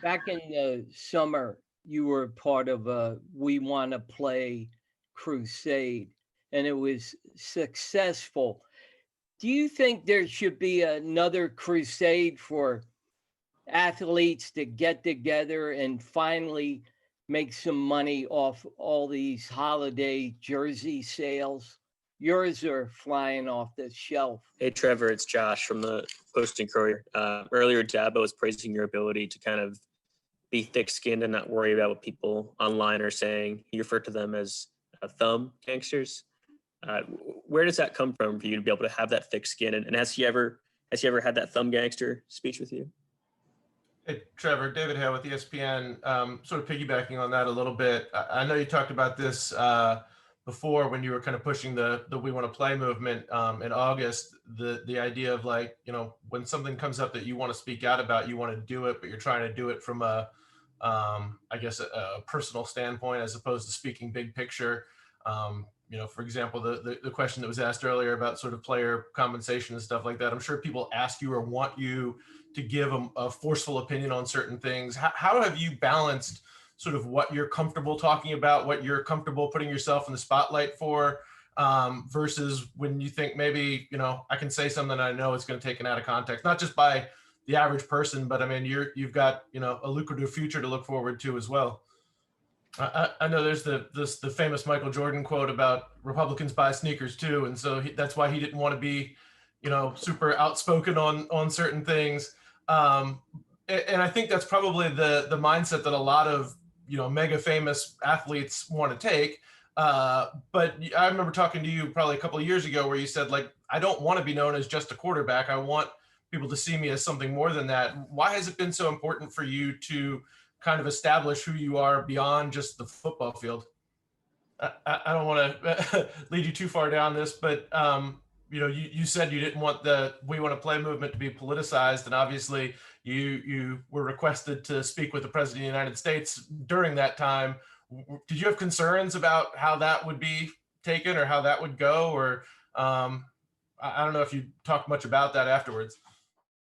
Back in the summer, you were part of a We Want to Play crusade, and it was successful. Do you think there should be another crusade for athletes to get together and finally make some money off all these holiday jersey sales? Yours are flying off the shelf. Hey, Trevor, it's Josh from the Post and Courier. Earlier, Dabo was praising your ability to kind of be thick-skinned and not worry about what people online are saying. He referred to them as thumb gangsters. Where does that come from for you to be able to have that thick skin? And has he ever had that thumb gangster speech with you? Hey, Trevor, David Hale with ESPN. Sort of piggybacking on that a little bit. I know you talked about this before when you were kind of pushing the We Want to Play movement in August. The idea of like, when something comes up that you want to speak out about, you want to do it, but you're trying to do it from I guess a personal standpoint as opposed to speaking big picture. For example, the question that was asked earlier about sort of player compensation and stuff like that. I'm sure people ask you or want you to give a forceful opinion on certain things. How have you balanced sort of what you're comfortable talking about, what you're comfortable putting yourself in the spotlight for, versus when you think maybe, I can say something I know it's going to take it out of context, not just by the average person, but I mean, you've got, a lucrative future to look forward to as well. I know there's the famous Michael Jordan quote about Republicans buy sneakers too. And so that's why he didn't want to be, super outspoken on certain things. And I think that's probably the mindset that a lot of, mega famous athletes want to take. But I remember talking to you probably a couple of years ago where you said, like, I don't want to be known as just a quarterback. I want people to see me as something more than that. Why has it been so important for you to kind of establish who you are beyond just the football field? I don't want to lead you too far down this, but you said you didn't want the We Want to Play movement to be politicized, and obviously you were requested to speak with the President of the United States during that time. Did you have concerns about how that would be taken or how that would go, or I don't know if you talked much about that afterwards.